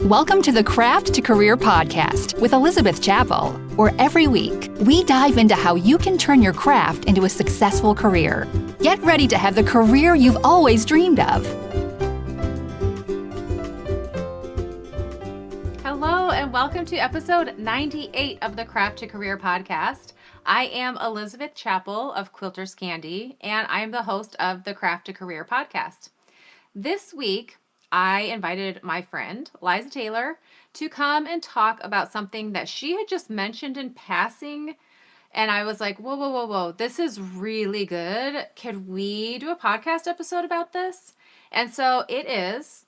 Welcome to the Craft to Career podcast with Elizabeth Chappell, where every week we dive into how you can turn your craft into a successful career. Get ready to have the career you've always dreamed of. Hello, and welcome to episode 98 of the Craft to Career podcast. I am Elizabeth Chappell of Quilters Candy, and I am the host of the Craft to Career podcast. This week, I invited my friend, Liza Taylor, to come and talk about something that she had just mentioned in passing. And I was like, whoa, this is really good. Could we do a podcast episode about this? And so it is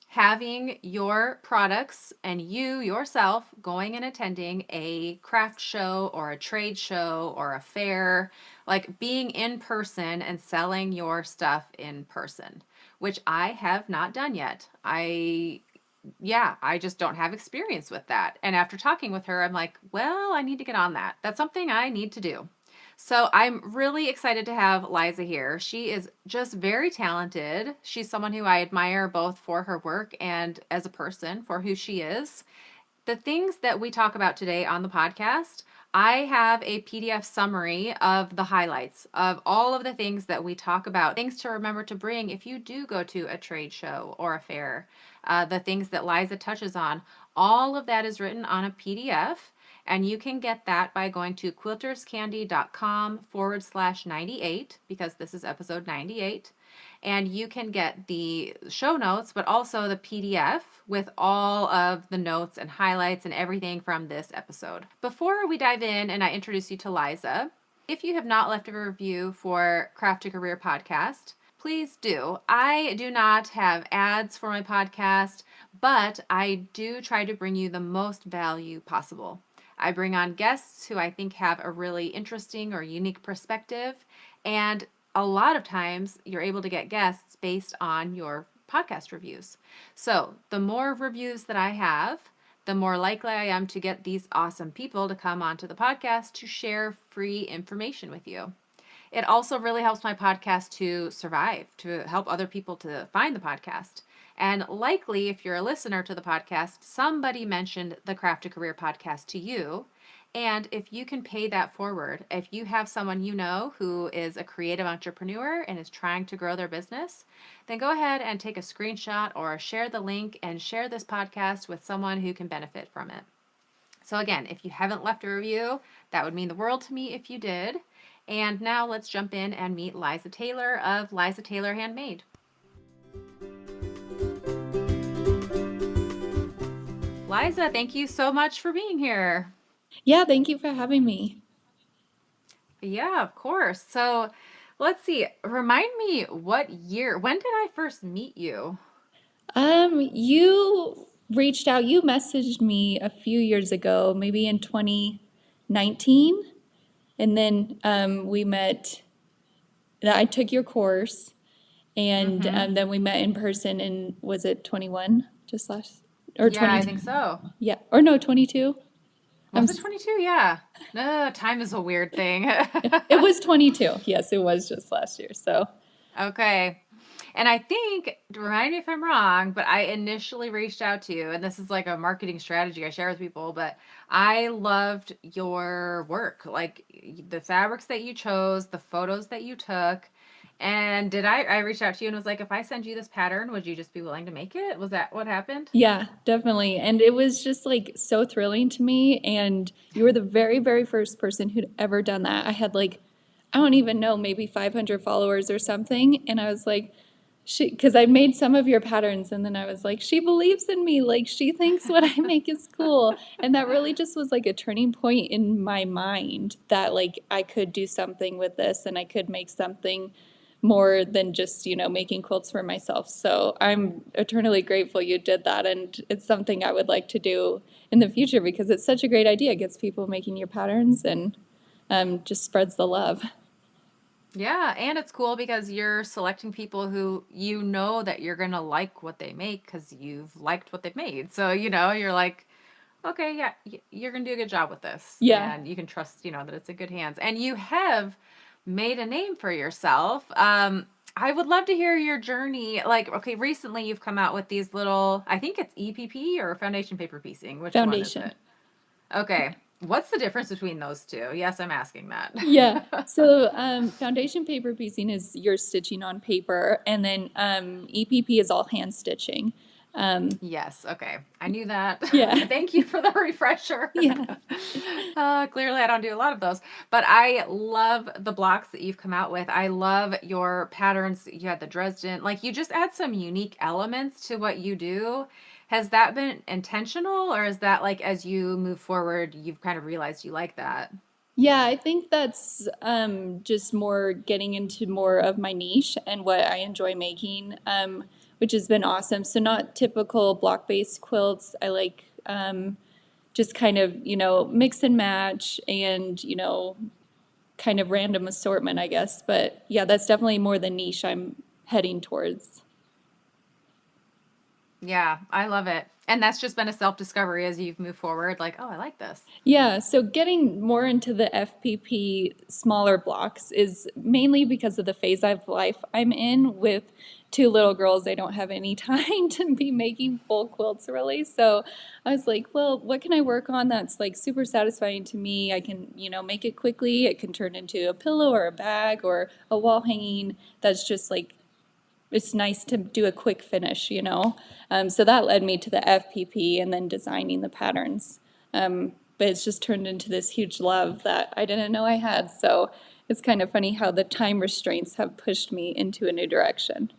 having your products and you yourself going and attending a craft show or a trade show or a fair, like being in person and selling your stuff in person, which I have not done yet. I just don't have experience with that. And after talking with her, I'm like, well, I need to get on that. That's something I need to do. So I'm really excited to have Liza here. She is just very talented. She's someone who I admire both for her work and as a person for who she is. The things that we talk about today on the podcast, I have a PDF summary of the highlights of all of the things that we talk about, things to remember to bring if you do go to a trade show or a fair, the things that Liza touches on. All of that is written on a PDF. And you can get that by going to quilterscandy.com/98, because this is episode 98. And you can get the show notes, but also the PDF with all of the notes and highlights and everything from this episode. Before we dive in and I introduce you to Liza, if you have not left a review for Craft to Career podcast, please do. I do not have ads for my podcast, but I do try to bring you the most value possible. I bring on guests who I think have a really interesting or unique perspective, and a lot of times you're able to get guests based on your podcast reviews. So the more reviews that I have, the more likely I am to get these awesome people to come onto the podcast to share free information with you. It also really helps my podcast to survive, to help other people to find the podcast. And likely, if you're a listener to the podcast, somebody mentioned the Craft to Career podcast to you. And if you can pay that forward, if you have someone you know who is a creative entrepreneur and is trying to grow their business, then go ahead and take a screenshot or share the link and share this podcast with someone who can benefit from it. So again, if you haven't left a review, that would mean the world to me if you did. And now let's jump in and meet Liza Taylor of Liza Taylor Handmade. Liza, thank you so much for being here. Yeah, thank you for having me. Yeah, of course. So let's see. Remind me what year, when did I first meet you? You reached out, you messaged me a few years ago, maybe in 2019, and then we met. I took your course, and then we met in person in, was it 21? Just last, or Yeah, 20? I think so. Yeah, or no, 22. Was it 22? Yeah. No, time is a weird thing. It was 22. Yes, it was just last year. So Okay. And I think, remind me if I'm wrong, but I initially reached out to you, and this is like a marketing strategy I share with people, but I loved your work, like the fabrics that you chose, the photos that you took. And I reached out to you and was like, if I send you this pattern, would you just be willing to make it? Was that what happened? yeah, definitely. And it was just like so thrilling to me. And you were the very, very first person who'd ever done that. I had like, I don't even know, maybe 500 followers or something. And I was like, because I made some of your patterns and then I was like, she believes in me. Like she thinks what I make is cool. And that really just was like a turning point in my mind that like I could do something with this and I could make something more than just, making quilts for myself. So I'm eternally grateful you did that. And it's something I would like to do in the future because it's such a great idea. It gets people making your patterns and just spreads the love. Yeah, and it's cool because you're selecting people who you know that you're going to like what they make because you've liked what they've made. So, you're like, okay, yeah, you're going to do a good job with this. Yeah. And you can trust, that it's in good hands. And you have made a name for yourself. I would love to hear your journey. Like, okay, recently you've come out with these little, I think it's EPP or foundation paper piecing. Which one is Foundation. it? Okay. What's the difference between those two? Yes, I'm asking that. Yeah. So foundation paper piecing is you're stitching on paper, and then EPP is all hand stitching. Yes, okay. I knew that. Yeah. Thank you for the refresher. Yeah. Clearly, I don't do a lot of those, but I love the blocks that you've come out with. I love your patterns. You had the Dresden, like you just add some unique elements to what you do. Has that been intentional, or is that like as you move forward, you've kind of realized you like that? Yeah, I think that's just more getting into more of my niche and what I enjoy making, which has been awesome. So, not typical block-based quilts. I like just kind of, mix and match and, kind of random assortment, I guess. But yeah, that's definitely more the niche I'm heading towards. Yeah, I love it. And that's just been a self-discovery as you've moved forward, like, oh, I like this. Yeah, so getting more into the FPP smaller blocks is mainly because of the phase of life I'm in with two little girls. I don't have any time to be making full quilts really. So I was like, well, what can I work on that's like super satisfying to me? I can, make it quickly. It can turn into a pillow or a bag or a wall hanging that's just like it's nice to do a quick finish. So that led me to the FPP and then designing the patterns. But it's just turned into this huge love that I didn't know I had. So it's kind of funny how the time restraints have pushed me into a new direction.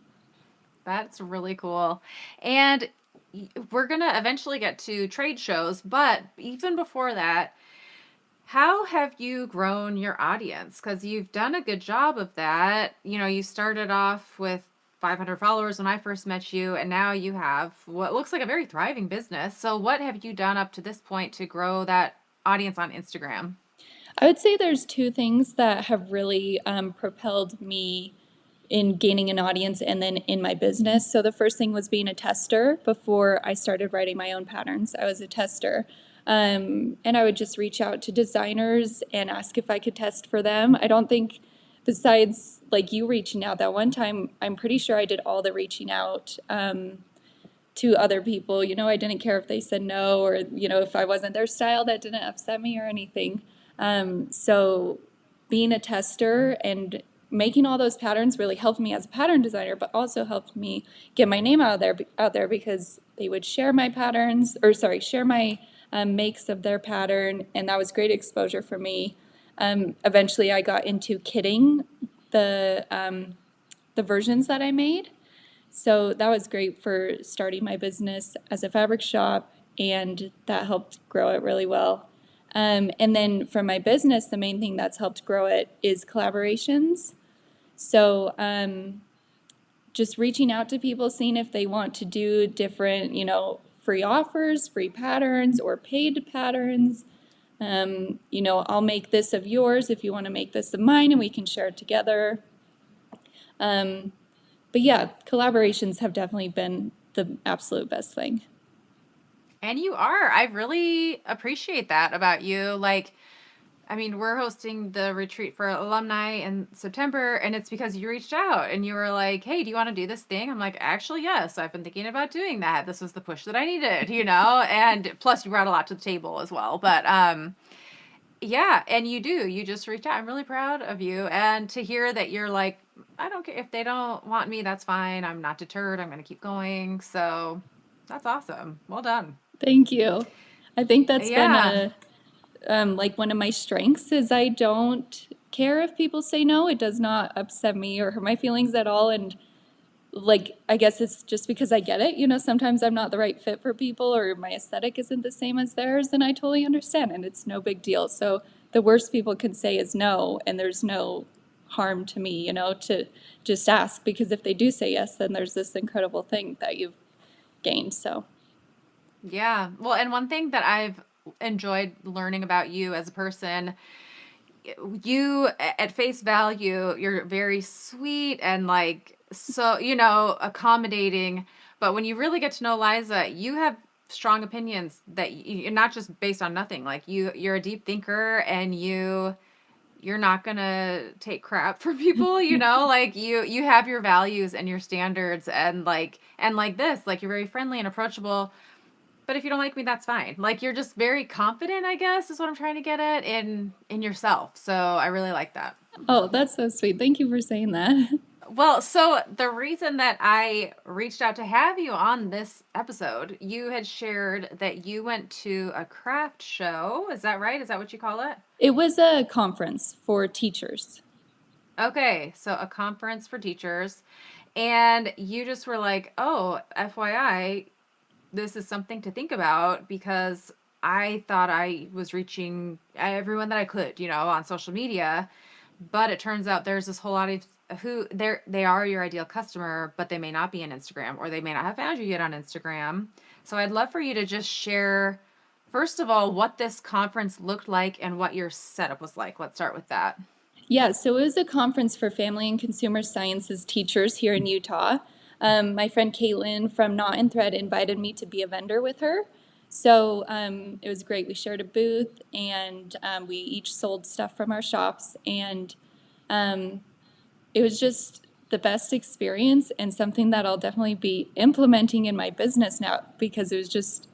That's really cool. And we're going to eventually get to trade shows, but even before that, how have you grown your audience? Because you've done a good job of that. You started off with 500 followers when I first met you, and now you have what looks like a very thriving business. So, what have you done up to this point to grow that audience on Instagram? I would say there's two things that have really propelled me in gaining an audience and then in my business. So the first thing was being a tester before I started writing my own patterns. I was a tester. And I would just reach out to designers and ask if I could test for them. I don't think, besides like you reaching out that one time, I'm pretty sure I did all the reaching out to other people. I didn't care if they said no or, if I wasn't their style, that didn't upset me or anything. So being a tester and making all those patterns really helped me as a pattern designer, but also helped me get my name out there because they would share my patterns, or sorry, share my makes of their pattern, and that was great exposure for me. Eventually, I got into kitting the versions that I made, so that was great for starting my business as a fabric shop, and that helped grow it really well. And then for my business, the main thing that's helped grow it is collaborations. So just reaching out to people, seeing if they want to do different, free offers, free patterns, or paid patterns. I'll make this of yours if you want to make this of mine, and we can share it together. But yeah, collaborations have definitely been the absolute best thing. And you are. I really appreciate that about you. Like, I mean, we're hosting the retreat for alumni in September, and it's because you reached out and you were like, hey, do you want to do this thing? I'm like, actually, yes, I've been thinking about doing that. This was the push that I needed. And plus you brought a lot to the table as well. But yeah, and you do. You just reached out. I'm really proud of you. And to hear that you're like, I don't care if they don't want me, that's fine. I'm not deterred. I'm going to keep going. So that's awesome. Well done. Thank you. I think that's been Yeah. like one of my strengths is I don't care if people say no. It does not upset me or hurt my feelings at all. And like, I guess it's just because I get it. Sometimes I'm not the right fit for people or my aesthetic isn't the same as theirs, and I totally understand, and it's no big deal. So the worst people can say is no, and there's no harm to me, to just ask, because if they do say yes, then there's this incredible thing that you've gained. So Yeah. Well, and one thing that I've enjoyed learning about you as a person, you at face value, you're very sweet and like so, accommodating. But when you really get to know Liza, you have strong opinions that you're not just based on nothing. Like you're a deep thinker and you're not gonna take crap from people, like you have your values and your standards, and like this, like you're very friendly and approachable. But if you don't like me, that's fine. Like you're just very confident, I guess, is what I'm trying to get at in yourself. So I really like that. Oh, that's so sweet. Thank you for saying that. Well, so the reason that I reached out to have you on this episode, you had shared that you went to a craft show. Is that right? Is that what you call it? It was a conference for teachers. Okay, so a conference for teachers. And you just were like, oh, FYI, this is something to think about because I thought I was reaching everyone that I could, on social media. But it turns out there's this whole lot of who they are your ideal customer, but they may not be on Instagram, or they may not have found you yet on Instagram. So I'd love for you to just share, first of all, what this conference looked like and what your setup was like. Let's start with that. Yeah, so it was a conference for family and consumer sciences teachers here in Utah. My friend Caitlin from Knot and Thread invited me to be a vendor with her. So it was great. We shared a booth, and we each sold stuff from our shops, and it was just the best experience and something that I'll definitely be implementing in my business now, because it was just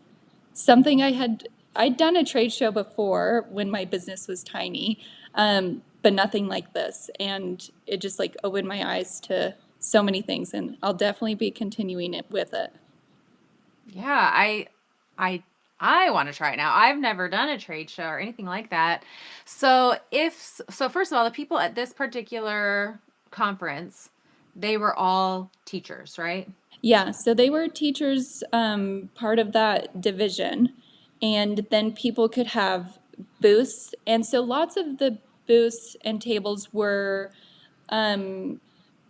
something I'd done a trade show before when my business was tiny, but nothing like this. And it just like opened my eyes to so many things, and I'll definitely be continuing it with it. Yeah, I want to try it now. I've never done a trade show or anything like that. So first of all, the people at this particular conference, they were all teachers, right? Yeah, so they were teachers, part of that division, and then people could have booths. And so lots of the booths and tables were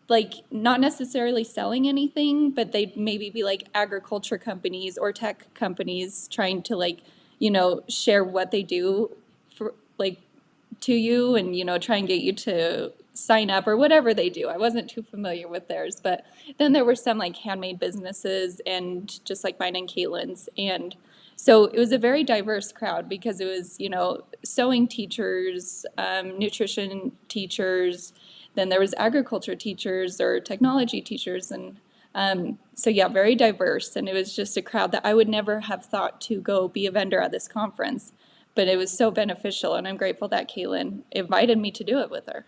like not necessarily selling anything, but they'd maybe be like agriculture companies or tech companies trying to share what they do for like to you, and try and get you to sign up or whatever they do. I wasn't too familiar with theirs, but then there were some like handmade businesses and just like mine and Caitlin's. And so it was a very diverse crowd because it was, sewing teachers, nutrition teachers, then there was agriculture teachers or technology teachers. And so yeah, very diverse. And it was just a crowd that I would never have thought to go be a vendor at this conference, but it was so beneficial, and I'm grateful that Caitlin invited me to do it with her.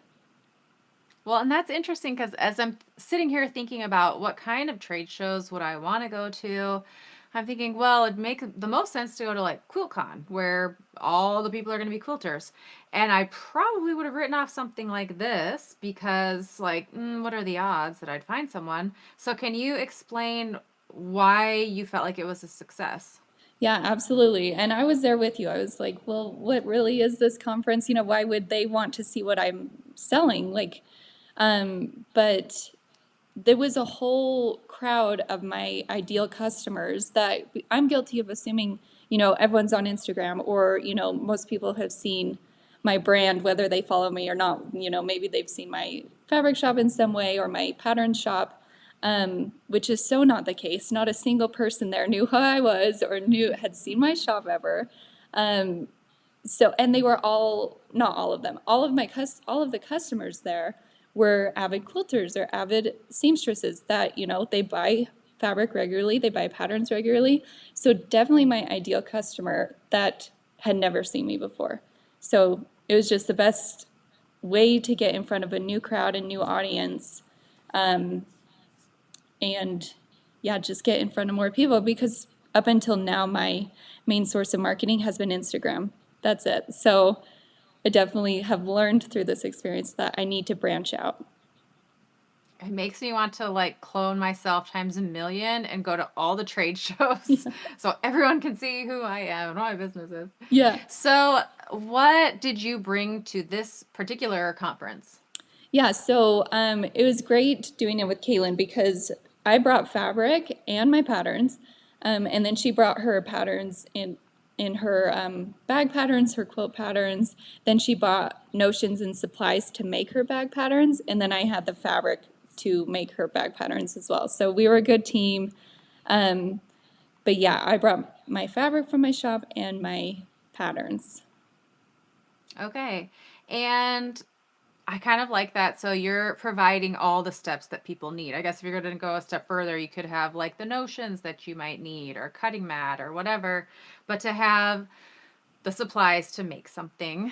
Well, and that's interesting because as I'm sitting here thinking about what kind of trade shows would I want to go to, I'm thinking, well, it'd make the most sense to go to like QuiltCon, where all the people are going to be quilters. And I probably would have written off something like this because, like, what are the odds that I'd find someone? So, can you explain why you felt like it was a success? Yeah, absolutely. And I was there with you. I was like, well, what really is this conference? Why would they want to see what I'm selling? But there was a whole crowd of my ideal customers that I'm guilty of assuming, everyone's on Instagram, or, most people have seen my brand, whether they follow me or not. Maybe they've seen my fabric shop in some way or my pattern shop, which is so not the case. Not a single person there knew who I was or had seen my shop ever. And they were all, not all of them, all of the customers there were avid quilters or avid seamstresses that, they buy fabric regularly, they buy patterns regularly. So definitely my ideal customer that had never seen me before. So it was just the best way to get in front of a new crowd and new audience. And yeah, just get in front of more people, because up until now, my main source of marketing has been Instagram. That's it. So I definitely have learned through this experience that I need to branch out. It makes me want to like clone myself times a million and go to all the trade shows so everyone can see who I am and what my business is. Yeah. So, what did you bring to this particular conference? Yeah, so it was great doing it with Kaylin because I brought fabric and my patterns, and then she brought her patterns in her bag patterns, her quilt patterns. Then she bought notions and supplies to make her bag patterns, and then I had the fabric to make her bag patterns as well. So we were a good team. But yeah, I brought my fabric from my shop and my patterns. Okay. And I kind of like that. So you're providing all the steps that people need. I guess if you're going to go a step further, you could have like the notions that you might need or cutting mat or whatever, but to have the supplies to make something.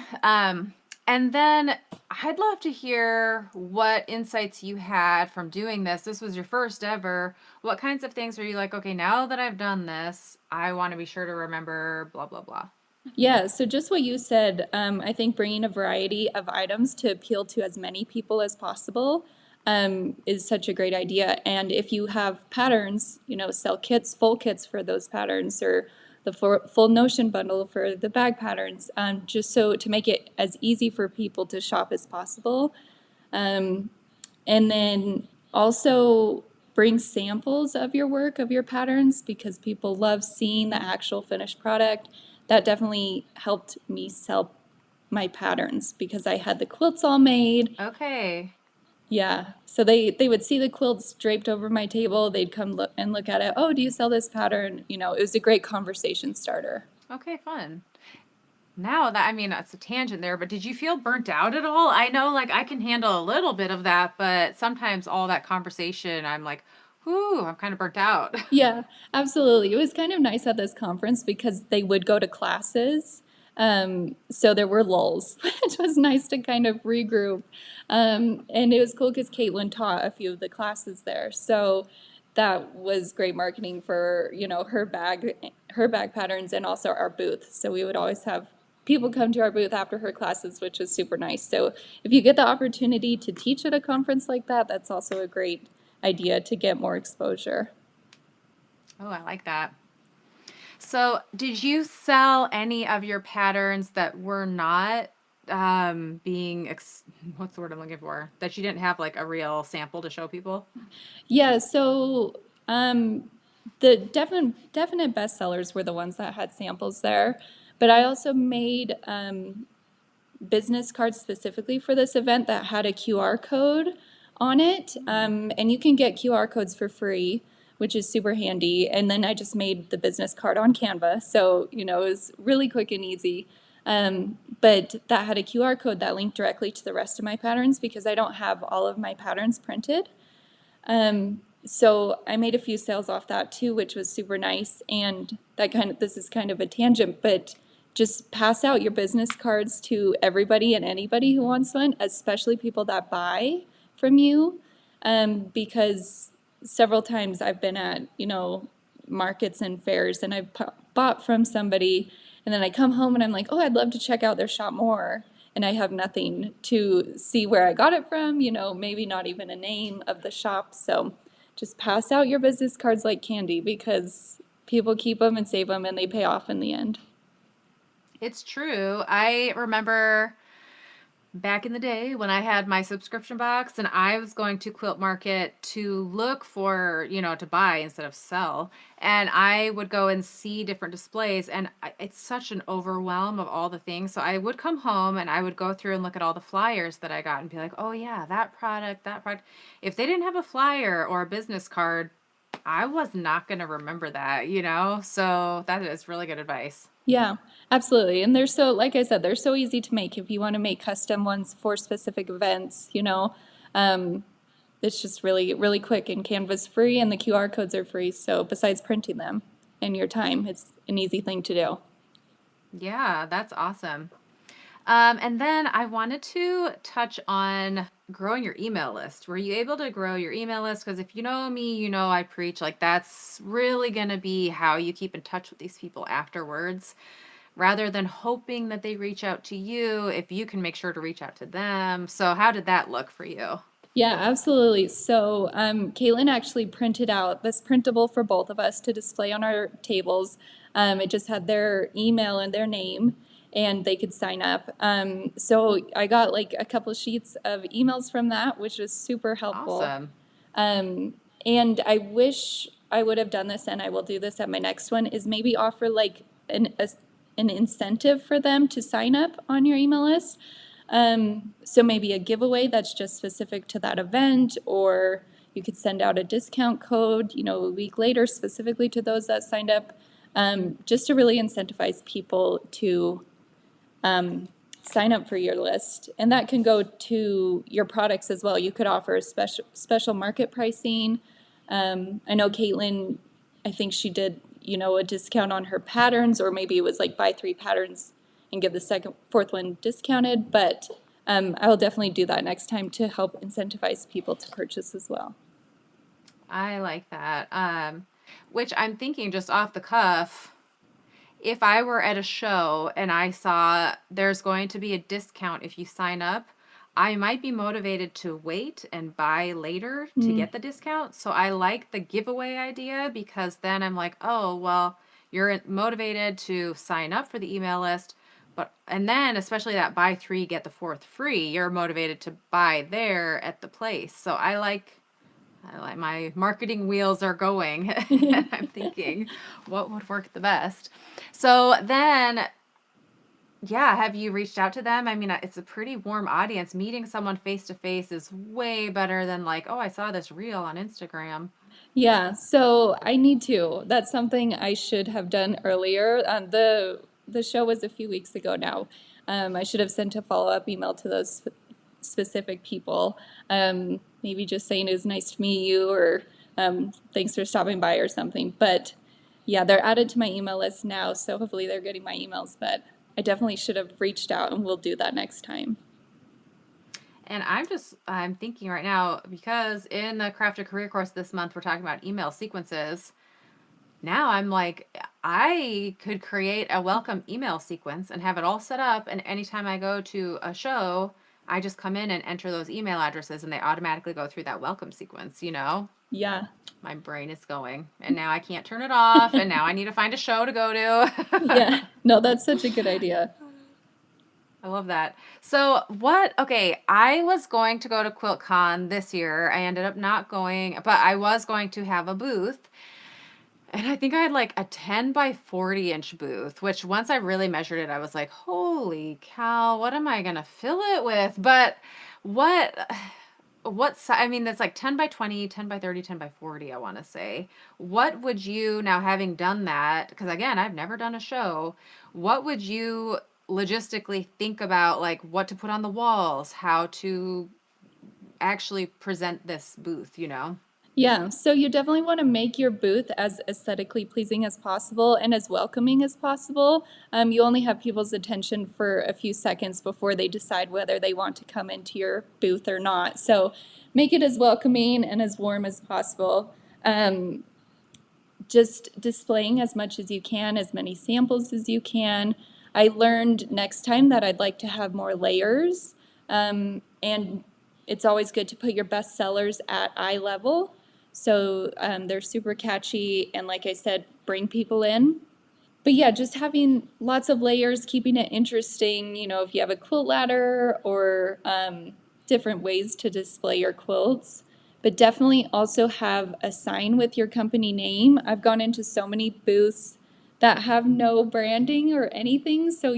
And then I'd love to hear what insights you had from doing this. This was your first ever. What kinds of things are you like, okay, now that I've done this, I want to be sure to remember blah, blah, blah. Yeah, so just what you said, I think bringing a variety of items to appeal to as many people as possible is such a great idea. And if you have patterns, sell kits, full kits for those patterns, or the full notion bundle for the bag patterns, just so to make it as easy for people to shop as possible. Um, and then also bring samples of your work, of your patterns, because people love seeing the actual finished product. That definitely helped me sell my patterns because I had the quilts all made. Okay. Yeah. So they would see the quilts draped over my table. They'd come look at it. Oh, do you sell this pattern? It was a great conversation starter. Okay, fun. Now that, I mean, that's a tangent there, but did you feel burnt out at all? I know, like, I can handle a little bit of that, but sometimes all that conversation, I'm like, whoo, I'm kind of burnt out. Yeah, absolutely. It was kind of nice at this conference because they would go to classes. So there were lulls, which was nice to kind of regroup. And it was cool because Caitlin taught a few of the classes there. So that was great marketing for, her bag patterns and also our booth. So we would always have people come to our booth after her classes, which was super nice. So if you get the opportunity to teach at a conference like that, that's also a great idea to get more exposure. Oh, I like that. So, did you sell any of your patterns that were not what's the word I'm looking for? That you didn't have like a real sample to show people? Yeah, so the definite bestsellers were the ones that had samples there, but I also made business cards specifically for this event that had a QR code on it, and you can get QR codes for free, which is super handy. And then I just made the business card on Canva, so it was really quick and easy. But that had a QR code that linked directly to the rest of my patterns because I don't have all of my patterns printed. So I made a few sales off that too, which was super nice. And this is kind of a tangent, but just pass out your business cards to everybody and anybody who wants one, especially people that buy from you. Because several times I've been at, markets and fairs and I've bought from somebody and then I come home and I'm like, oh, I'd love to check out their shop more. And I have nothing to see where I got it from, maybe not even a name of the shop. So just pass out your business cards like candy because people keep them and save them and they pay off in the end. It's true. I remember back in the day when I had my subscription box and I was going to Quilt Market to look for, to buy instead of sell. And I would go and see different displays and it's such an overwhelm of all the things. So I would come home and I would go through and look at all the flyers that I got and be like, oh yeah, that product, that product. If they didn't have a flyer or a business card, I was not going to remember that. So that is really good advice. Yeah, absolutely. And they're so, like I said, they're so easy to make if you want to make custom ones for specific events. It's just really, really quick and Canva's free and the QR codes are free. So besides printing them and your time, it's an easy thing to do. Yeah, that's awesome. And then I wanted to touch on growing your email list. Were you able to grow your email list? Because if you know me, I preach like that's really going to be how you keep in touch with these people afterwards, rather than hoping that they reach out to you, if you can make sure to reach out to them. So, how did that look for you? Yeah, absolutely. So, Caitlin actually printed out this printable for both of us to display on our tables. It just had their email and their name, and they could sign up. So I got like a couple sheets of emails from that, which was super helpful. Awesome. And I wish I would have done this, and I will do this at my next one, is maybe offer like an incentive for them to sign up on your email list. So maybe a giveaway that's just specific to that event, or you could send out a discount code, a week later specifically to those that signed up, just to really incentivize people to sign up for your list. And that can go to your products as well. You could offer a special market pricing. I know Caitlin, I think she did, a discount on her patterns, or maybe it was like buy 3 patterns and give the fourth one discounted. But I will definitely do that next time to help incentivize people to purchase as well. I like that. Which I'm thinking just off the cuff, if I were at a show and I saw there's going to be a discount if you sign up, I might be motivated to wait and buy later to get the discount. So I like the giveaway idea, because then I'm like, oh, well, you're motivated to sign up for the email list. And then especially that buy 3, get the 4th free, you're motivated to buy there at the place. So I like my marketing wheels are going. I'm thinking what would work the best. So then, yeah, have you reached out to them? I mean, it's a pretty warm audience. Meeting someone face to face is way better than like, oh, I saw this reel on Instagram. Yeah, so I need to. That's something I should have done earlier. The show was a few weeks ago now. I should have sent a follow-up email to those specific people. Maybe just saying it was nice to meet you, or thanks for stopping by or something. But yeah, they're added to my email list now, so hopefully they're getting my emails. But I definitely should have reached out, and we'll do that next time. And I'm thinking right now, because in the Craft a Career course this month, we're talking about email sequences. Now I'm like, I could create a welcome email sequence and have it all set up. And anytime I go to a show, I just come in and enter those email addresses and they automatically go through that welcome sequence, Yeah. My brain is going. And now I can't turn it off. And now I need to find a show to go to. Yeah. No, that's such a good idea. I love that. So okay, I was going to go to QuiltCon this year. I ended up not going, but I was going to have a booth. And I think I had like a 10 by 40 inch booth, which once I really measured it, I was like, holy cow, what am I going to fill it with? But I mean, that's like 10 by 20, 10 by 30, 10 by 40, I want to say. What would you, now having done that, because again, I've never done a show, what would you logistically think about, like what to put on the walls, how to actually present this booth? Yeah, so you definitely want to make your booth as aesthetically pleasing as possible and as welcoming as possible. You only have people's attention for a few seconds before they decide whether they want to come into your booth or not. So make it as welcoming and as warm as possible. Just displaying as much as you can, as many samples as you can. I learned next time that I'd like to have more layers, and it's always good to put your best sellers at eye level. So they're super catchy, and like I said, bring people in. But yeah, just having lots of layers, keeping it interesting. If you have a quilt ladder or different ways to display your quilts. But definitely also have a sign with your company name. I've gone into so many booths that have no branding or anything. So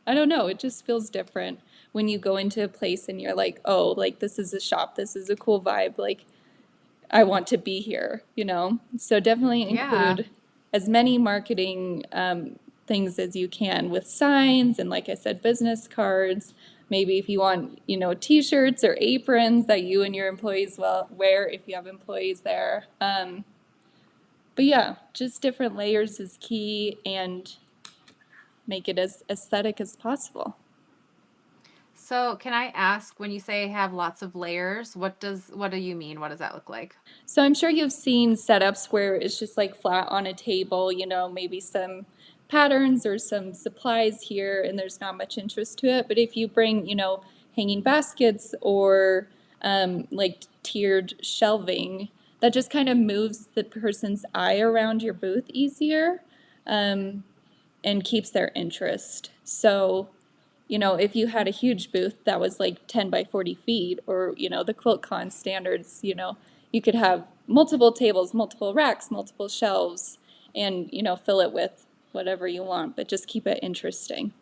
I don't know, it just feels different when you go into a place and you're like, oh, like this is a shop, this is a cool vibe. Like, I want to be here, So definitely include as many marketing things as you can with signs and, like I said, business cards. Maybe if you want, T-shirts or aprons that you and your employees wear if you have employees there. But yeah, just different layers is key, and make it as aesthetic as possible. So can I ask, when you say have lots of layers, what do you mean? What does that look like? So I'm sure you've seen setups where it's just like flat on a table, maybe some patterns or some supplies here, and there's not much interest to it. But if you bring, hanging baskets or like tiered shelving, that just kind of moves the person's eye around your booth easier, and keeps their interest. So if you had a huge booth that was like 10 by 40 feet, or, the QuiltCon standards, you could have multiple tables, multiple racks, multiple shelves, and, fill it with whatever you want, but just keep it interesting.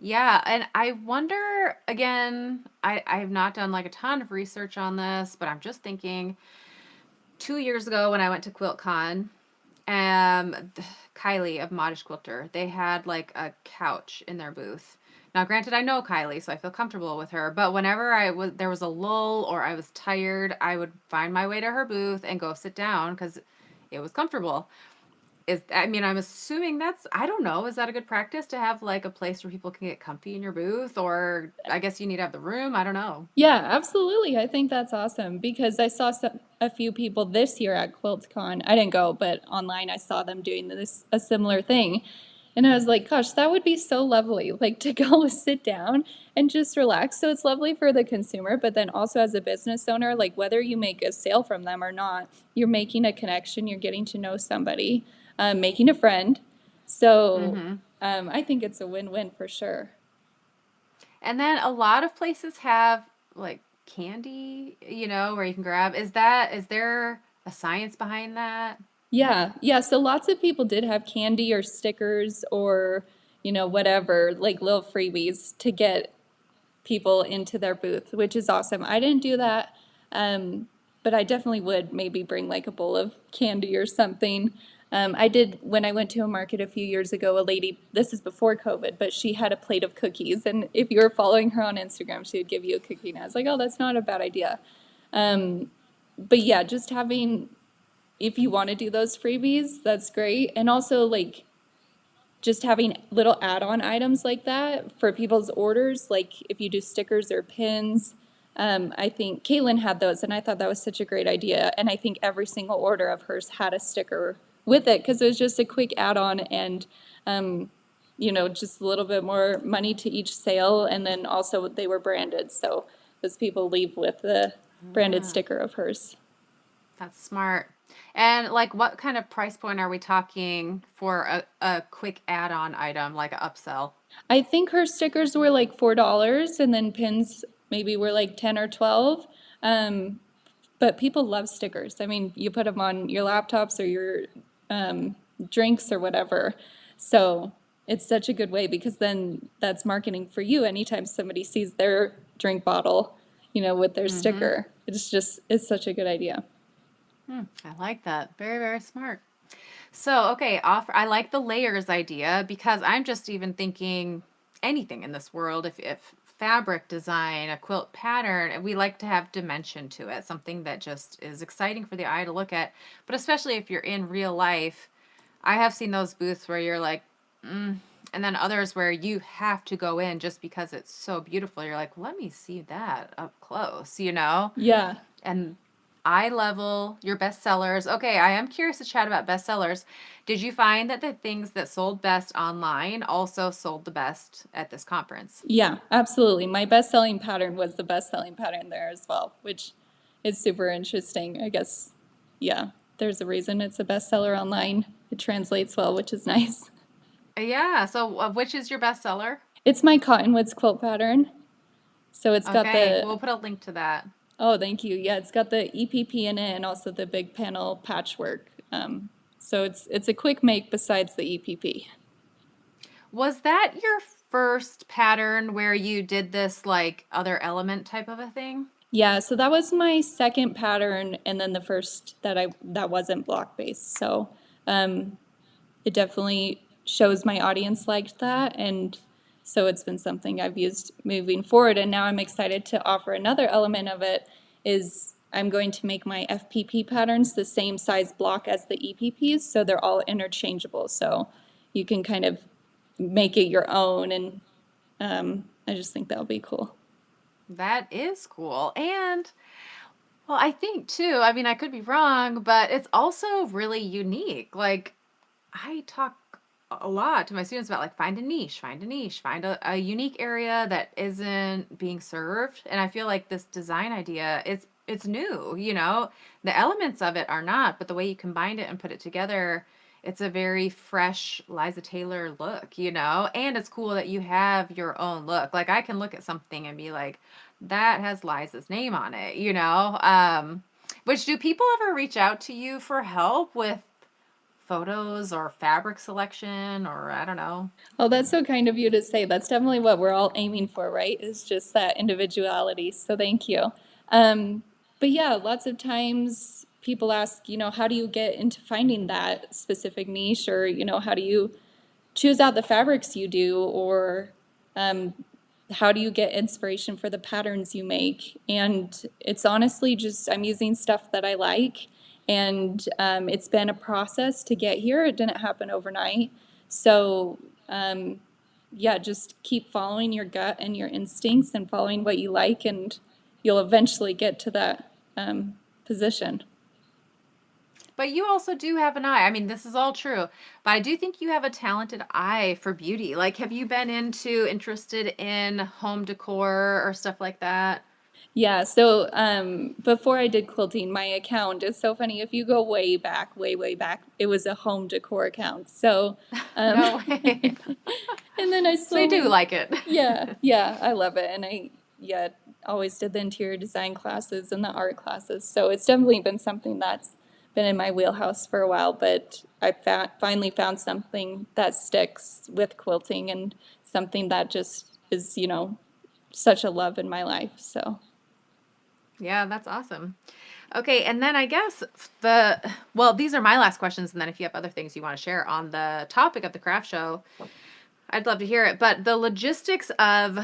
Yeah, and I wonder, again, I have not done like a ton of research on this, but I'm just thinking 2 years ago when I went to QuiltCon, Kylie of Modish Quilter, they had like a couch in their booth. Now, granted, I know Kylie, so I feel comfortable with her. But whenever there was a lull or I was tired, I would find my way to her booth and go sit down because it was comfortable. I mean, I'm assuming I don't know, is that a good practice to have like a place where people can get comfy in your booth? Or I guess you need to have the room. I don't know. Yeah, absolutely. I think that's awesome because I saw a few people this year at QuiltCon. I didn't go, but online I saw them doing a similar thing. And I was like, gosh, that would be so lovely, like to go sit down and just relax. So it's lovely for the consumer, but then also as a business owner, like whether you make a sale from them or not, you're making a connection, you're getting to know somebody, making a friend. So Mm-hmm. I think it's a win-win for sure. And then a lot of places have like candy, where you can grab. Is there a science behind that? Yeah, yeah. So lots of people did have candy or stickers or, whatever, like little freebies to get people into their booth, which is awesome. I didn't do that, but I definitely would maybe bring like a bowl of candy or something. I did when I went to a market a few years ago, a lady, this is before COVID, but she had a plate of cookies. And if you were following her on Instagram, she would give you a cookie. And I was like, oh, that's not a bad idea. But yeah, just having if you want to do those freebies, that's great. And also, like, just having little add on items like that for people's orders, like if you do stickers or pins. I think Caitlin had those, and I thought that was such a great idea. And I think every single order of hers had a sticker with it because it was just a quick add on and, just a little bit more money to each sale. And then also they were branded. So those people leave with the branded Ah, sticker of hers. that's smart. And like what kind of price point are we talking for a quick add-on item like an upsell? I think her stickers were like $4 and then pins maybe were like 10 or 12. Um, but people love stickers. I mean, you put them on your laptops or your drinks or whatever. So it's such a good way because then that's marketing for you anytime somebody sees their drink bottle, with their Mm-hmm. sticker. It's such a good idea. I like that. Very, very smart. So, okay, offer. I like the layers idea because I'm just even thinking anything in this world. If fabric design, a quilt pattern, we like to have dimension to it, something that just is exciting for the eye to look at. But especially if you're in real life, I have seen those booths where you're like, and then others where you have to go in just because it's so beautiful. You're like, let me see that up close. Yeah. And eye level, your bestsellers. Okay, I am curious to chat about bestsellers. Did you find that the things that sold best online also sold the best at this conference? Yeah, absolutely. My best-selling pattern was the best-selling pattern there as well, which is super interesting. I guess, yeah, there's a reason it's a bestseller online. It translates well, which is nice. Yeah, so which is your bestseller? It's my Cottonwoods quilt pattern. So it's got Okay, the, we'll put a link to that. oh, thank you. Yeah, it's got the EPP in it and also the big panel patchwork. So it's a quick make besides the EPP. Was that your first pattern where you did this like other element type of a thing? Yeah, so that was my second pattern, and then the first that wasn't block based. So it definitely shows my audience liked that, and so it's been something I've used moving forward. And now I'm excited to offer another element of it. Is I'm going to make my FPP patterns the same size block as the EPPs, so they're all interchangeable. So you can kind of make it your own, and I just think that'll be cool. That is cool. And well, I think too, I mean, I could be wrong, but it's also really unique. Like, I talk a lot to my students about like find a niche, find a unique area that isn't being served. And I feel like this design idea is it's new. The elements of it are not, but the way you combine it and put it together, it's a very fresh Liza Taylor look. And it's cool that you have your own look. Like I can look at something and be like, that has Liza's name on it. Which do people ever reach out to you for help with photos or fabric selection or I don't know. Oh, that's so kind of you to say. That's definitely what we're all aiming for, right? Is just that individuality. So thank you. Um, but yeah, lots of times people ask, how do you get into finding that specific niche or, how do you choose out the fabrics you do or how do you get inspiration for the patterns you make? And it's honestly just, I'm using stuff that I like. And it's been a process to get here. It didn't happen overnight. So, yeah, just keep following your gut and your instincts and following what you like, and you'll eventually get to that position. But you also do have an eye. I mean, this is all true, but I do think you have a talented eye for beauty. Like, have you been interested in home decor or stuff like that? Yeah, so before I did quilting, my account is so funny. If you go way back, way back, it was a home decor account. So, um, No way. and then I So you do slowly, like it. yeah, I love it. And yeah, always did the interior design classes and the art classes. So it's definitely been something that's been in my wheelhouse for a while, but finally found something that sticks with quilting and something that just is, such a love in my life. So. Yeah, that's awesome. Okay, and then I guess these are my last questions, and then if you have other things you want to share on the topic of the craft show, I'd love to hear it. But the logistics of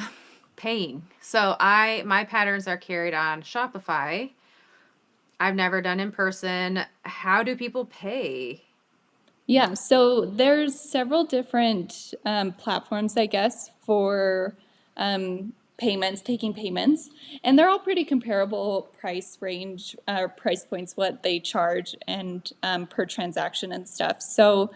paying. So my patterns are carried on Shopify. I've never done in person. How do people pay? Yeah, so there's several different platforms, I guess, for payments, taking payments, and they're all pretty comparable price range, price points, what they charge, and per transaction and stuff. So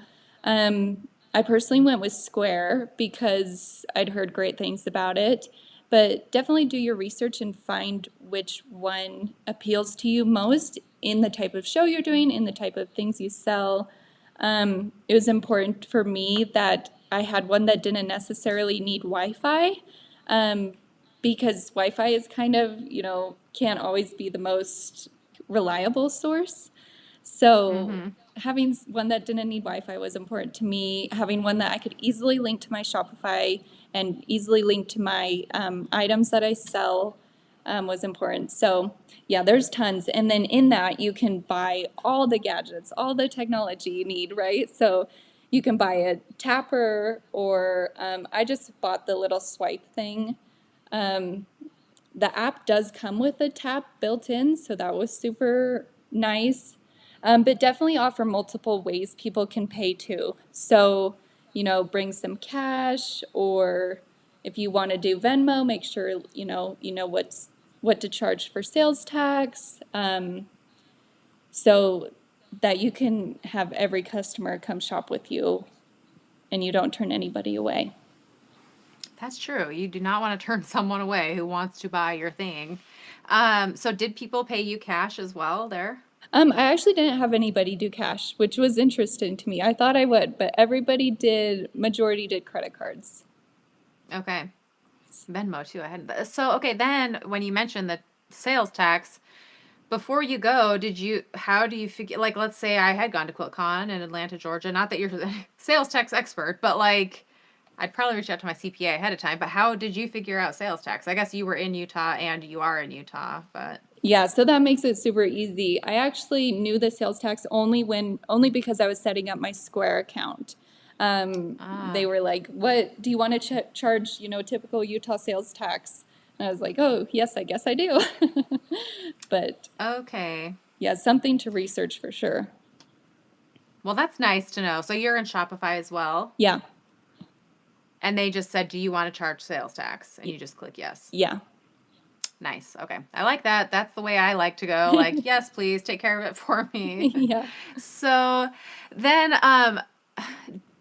I personally went with Square because I'd heard great things about it, but definitely do your research and find which one appeals to you most in the type of show you're doing, in the type of things you sell. It was important for me that I had one that didn't necessarily need Wi-Fi, um, because Wi-Fi is kind of, can't always be the most reliable source. So Mm-hmm. having one that didn't need Wi-Fi was important to me. Having one that I could easily link to my Shopify and easily link to my items that I sell was important. So yeah, there's tons. And then in that, you can buy all the gadgets, all the technology you need, right? So you can buy a tapper, or I just bought the little swipe thing. The app does come with a tap built in, so that was super nice. But definitely offer multiple ways people can pay too. So, bring some cash, or if you want to do Venmo, make sure you know what to charge for sales tax, so that you can have every customer come shop with you and you don't turn anybody away. That's true. You do not want to turn someone away who wants to buy your thing. So did people pay you cash as well there? I actually didn't have anybody do cash, which was interesting to me. I thought I would, but majority did credit cards. Okay. Venmo too. So okay, then when you mentioned the sales tax, before you go, how do you figure, like, let's say I had gone to QuiltCon in Atlanta, Georgia, not that you're the sales tax expert, but like I'd probably reach out to my CPA ahead of time, but how did you figure out sales tax? I guess you were in Utah and you are in Utah, but Yeah, so that makes it super easy. I actually knew the sales tax only because I was setting up my Square account. They ah, were like, "What do you want to charge? Typical Utah sales tax?" And I was like, "Oh, yes, I guess I do." But okay. yeah, something to research for sure. Well, that's nice to know. So you're in Shopify as well, Yeah, and they just said, "Do you want to charge sales tax?" And you just click yes. yeah, Nice. Okay. I like that. That's the way I like to go. Like, yes, please take care of it for me. yeah. So then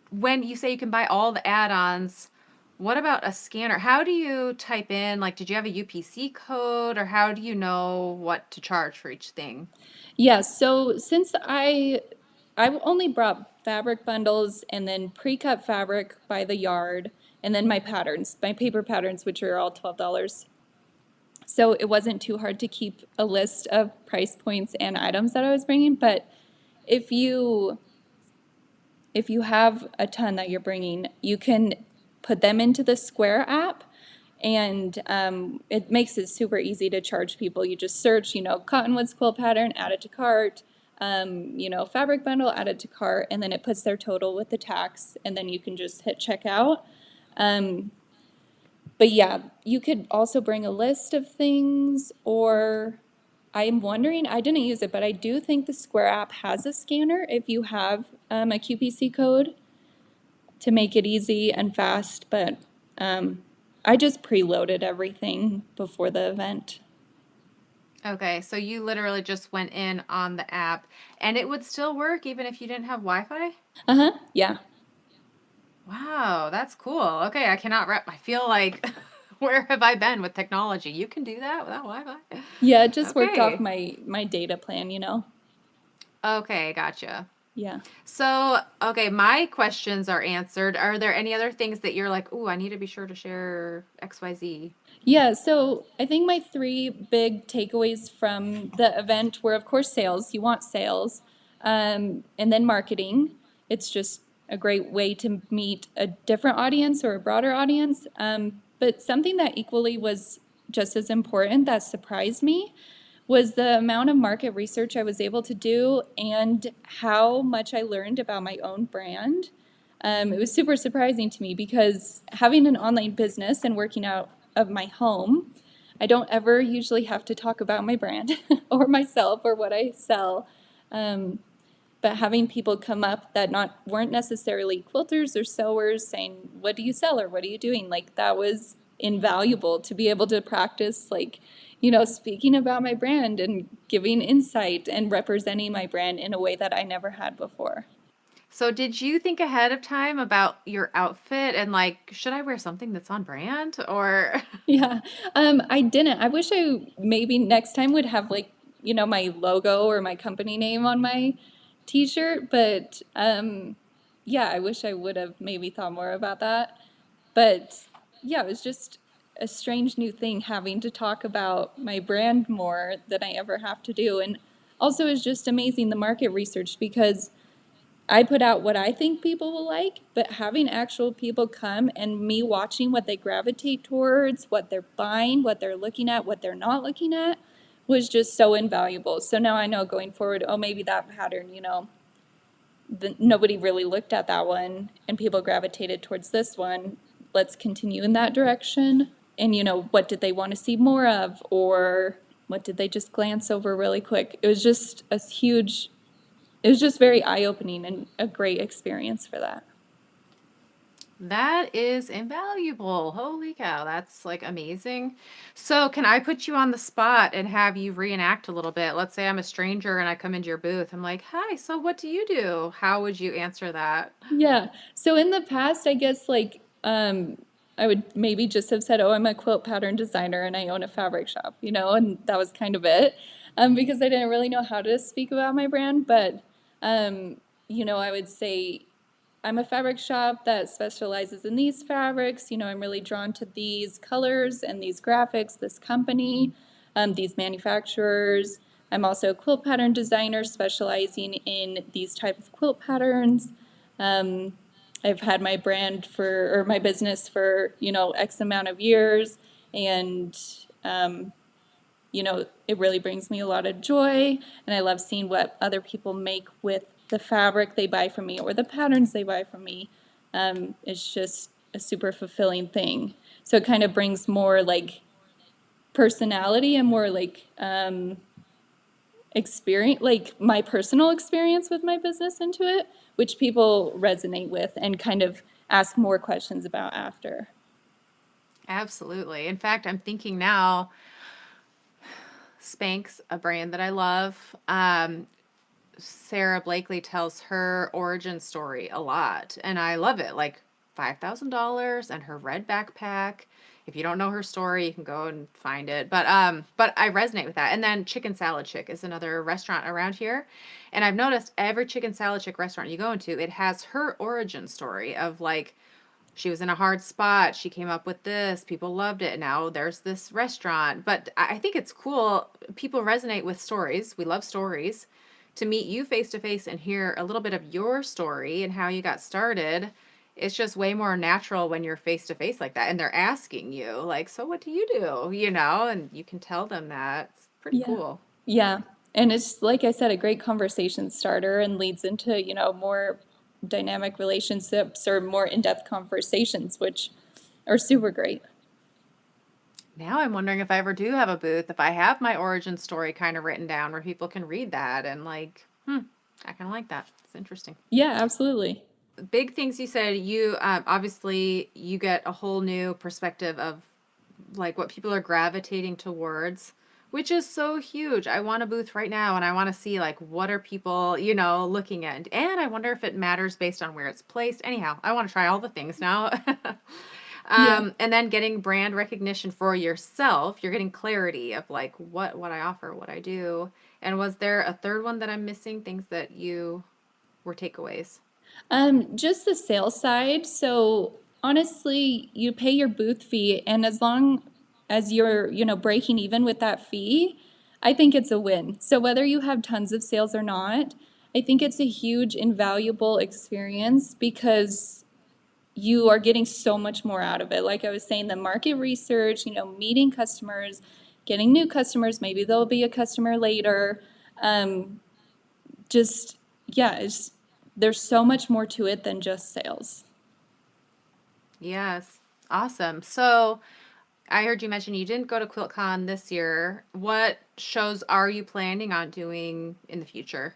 when you say you can buy all the add-ons, what about a scanner? How do you type in, like, did you have a UPC code, or how do you know what to charge for each thing? Yeah, so since I only brought fabric bundles and then pre-cut fabric by the yard, and then my patterns, my paper patterns, which are all $12. So it wasn't too hard to keep a list of price points and items that I was bringing. But if you if you have a ton that you're bringing, you can put them into the Square app, and it makes it super easy to charge people. You just search, Cottonwoods quilt pattern, add it to cart, fabric bundle, add it to cart, and then it puts their total with the tax, and then you can just hit checkout. Um, But yeah, you could also bring a list of things, or I'm wondering, I didn't use it, but I do think the Square app has a scanner if you have a QPC code to make it easy and fast. But I just preloaded everything before the event. Okay, so you literally just went in on the app and it would still work even if you didn't have Wi-Fi? Uh-huh, yeah. Wow, that's cool. Okay, I cannot wrap. I feel like, where have I been with technology? You can do that without Wi-Fi? Yeah, it just worked off Okay. my data plan. Okay, gotcha. Yeah. So, okay, my questions are answered. Are there any other things that you're like, "Ooh, I need to be sure to share XYZ?" Yeah, so I think my three big takeaways from the event were, of course, sales. You want sales. And then marketing. It's just a great way to meet a different audience or a broader audience. But something that equally was just as important that surprised me was the amount of market research I was able to do and how much I learned about my own brand. It was super surprising to me because having an online business and working out of my home, I don't ever usually have to talk about my brand or myself or what I sell. Um, but having people come up that not weren't necessarily quilters or sewers saying, "What do you sell?" or "What are you doing?" Like that was invaluable to be able to practice, like, speaking about my brand and giving insight and representing my brand in a way that I never had before. So, did you think ahead of time about your outfit and like, should I wear something that's on brand or Yeah, I didn't. I wish I maybe next time would have, like, my logo or my company name on my t-shirt, but yeah, I wish I would have maybe thought more about that. But yeah, it was just a strange new thing having to talk about my brand more than I ever have to do. And also it's just amazing the market research because I put out what I think people will like, but having actual people come and me watching what they gravitate towards, what they're buying, what they're looking at, what they're not looking at was just so invaluable. So now I know going forward, oh, maybe that pattern, nobody really looked at that one and people gravitated towards this one. Let's continue in that direction. And, what did they want to see more of? Or what did they just glance over really quick? It was just very eye-opening and a great experience for that. that is invaluable? Holy cow, that's like amazing. So, can I put you on the spot and have you reenact a little bit? Let's say I'm a stranger and I come into your booth. I'm like, "Hi, so what do you do?" How would you answer that? Yeah. So in the past, I guess like I would maybe just have said, "Oh, I'm a quilt pattern designer and I own a fabric shop," and that was kind of it, because I didn't really know how to speak about my brand. But I would say I'm a fabric shop that specializes in these fabrics. I'm really drawn to these colors and these graphics, this company, these manufacturers. I'm also a quilt pattern designer specializing in these type of quilt patterns. Um, I've had my brand or my business for, X amount of years. And it really brings me a lot of joy, and I love seeing what other people make with the fabric they buy from me or the patterns they buy from me. It's just a super fulfilling thing. So it kind of brings more like personality and more like experience, like my personal experience with my business into it, which people resonate with and kind of ask more questions about after. Absolutely. In fact, I'm thinking now, Spanx, a brand that I love. Sarah Blakely tells her origin story a lot, and I love it. Like $5,000 and her red backpack. If you don't know her story, you can go and find it. But I resonate with that. And then Chicken Salad Chick is another restaurant around here, and I've noticed every Chicken Salad Chick restaurant you go into, it has her origin story of like she was in a hard spot. She came up with this. People loved it. Now there's this restaurant. But I think it's cool. People resonate with stories. We love stories. To meet you face to face and hear a little bit of your story and how you got started, it's just way more natural when you're face to face like that. And they're asking you, like, so what do you do? And you can tell them that. It's pretty Yeah. cool. Yeah. And it's, like I said, a great conversation starter and leads into, more dynamic relationships or more in depth conversations, which are super great. Now I'm wondering if I ever do have a booth, if I have my origin story kind of written down where people can read that and like, I kind of like that. It's interesting. Yeah, absolutely. Big things you said, you obviously you get a whole new perspective of like what people are gravitating towards, which is so huge. I want a booth right now and I want to see like what are people, looking at. And I wonder if it matters based on where it's placed. Anyhow, I want to try all the things now. Yeah. And then getting brand recognition for yourself, you're getting clarity of like what I offer, what I do. And was there a third one that I'm missing? Things that you were takeaways? Just the sales side. So honestly, you pay your booth fee, and as long as you're, breaking even with that fee, I think it's a win. So whether you have tons of sales or not, I think it's a huge, invaluable experience because you are getting so much more out of it. Like I was saying, the market research, meeting customers, getting new customers, maybe there'll be a customer later. Um, just, yeah, there's so much more to it than just sales. Yes. Awesome. So I heard you mention you didn't go to QuiltCon this year. What shows are you planning on doing in the future?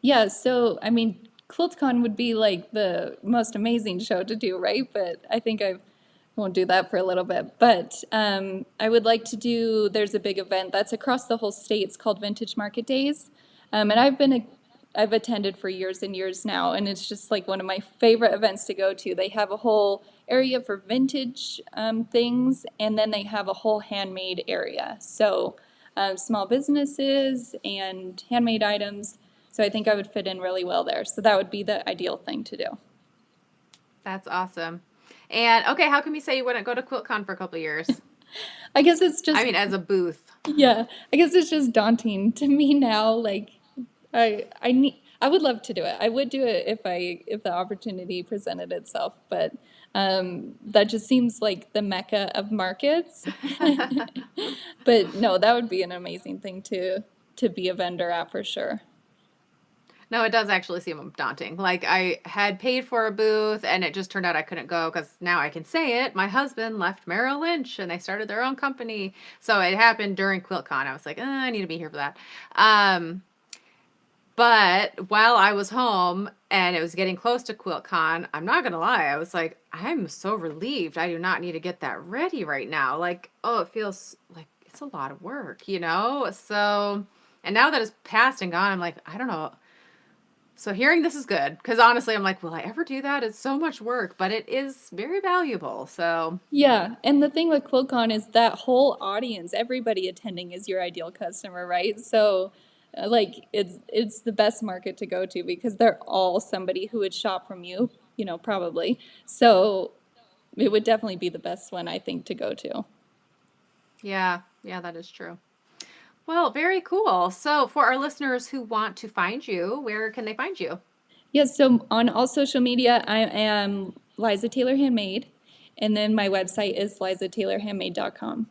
Yeah, so I mean, QuiltCon would be like the most amazing show to do, right? But I think I won't do that for a little bit. But I would like to do, there's a big event that's across the whole state. It's called Vintage Market Days. And I've attended for years and years now, and it's just like one of my favorite events to go to. They have a whole area for vintage things, and then they have a whole handmade area. So small businesses and handmade items. So I think I would fit in really well there. So that would be the ideal thing to do. That's awesome. And okay, how come you say you wouldn't go to QuiltCon for a couple of years? I guess it's I just, mean, as a booth. yeah, I guess it's just daunting to me now. Like I would love to do it. I would do it if the opportunity presented itself, but that just seems like the mecca of markets. But no, that would be an amazing thing to be a vendor at for sure. No, it does actually seem daunting. Like I had paid for a booth and it just turned out I couldn't go because now I can say it. My husband left Merrill Lynch and they started their own company. So it happened during QuiltCon. I was like, I need to be here for that. But while I was home and it was getting close to QuiltCon, I'm not gonna lie, I was like, I'm so relieved. I do not need to get that ready right now. Like, oh, it feels like it's a lot of work, you know? So, and now that it's passed and gone, I'm like, I don't know. So hearing this is good because honestly, I'm like, will I ever do that? It's so much work, but it is very valuable. So, Yeah, and the thing with QuiltCon is that whole audience, everybody attending is your ideal customer, right? So, like it's the best market to go to because they're all somebody who would shop from you, probably. So, it would definitely be the best one I think to go to. yeah, that is true. Well, very cool. So, for our listeners who want to find you, where can they find you? Yes, so on all social media, I am Liza Taylor Handmade, and then my website is lizataylorhandmade.com.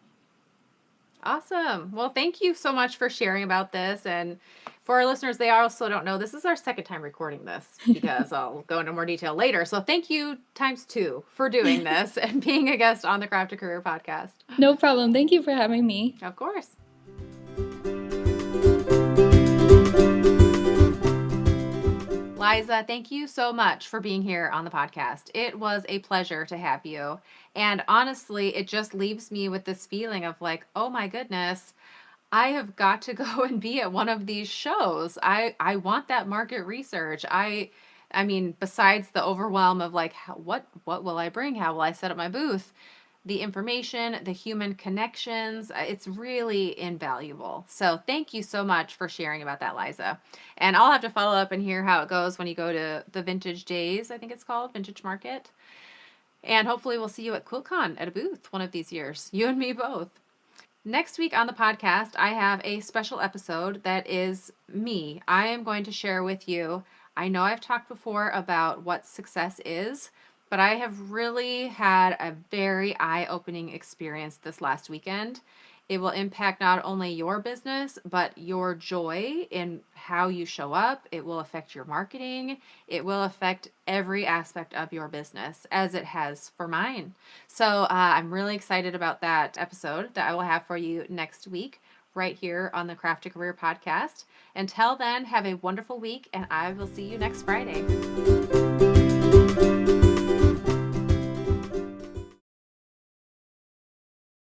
Awesome. Well, thank you so much for sharing about this. And for our listeners, they also don't know this is our second time recording this because I'll go into more detail later. So thank you times two for doing this and being a guest on the Craft to Career podcast. No problem. Thank you for having me. Of course. Liza, thank you so much for being here on the podcast. It was a pleasure to have you. And honestly, it just leaves me with this feeling of like, oh my goodness, I have got to go and be at one of these shows. I want that market research. I mean, besides the overwhelm of like what will I bring? How will I set up my booth? The information, the human connections, it's really invaluable. So thank you so much for sharing about that, Liza. And I'll have to follow up and hear how it goes when you go to the Vintage Days, I think it's called, Vintage Market. And hopefully we'll see you at QuiltCon at a booth one of these years. You and me both. Next week on the podcast, I have a special episode that is me. I am going to share with you. I know I've talked before about what success is, but I have really had a very eye-opening experience this last weekend. It will impact not only your business, but your joy in how you show up. It will affect your marketing. It will affect every aspect of your business, as it has for mine. So I'm really excited about that episode that I will have for you next week, right here on the Craft to Career podcast. Until then, have a wonderful week, and I will see you next Friday.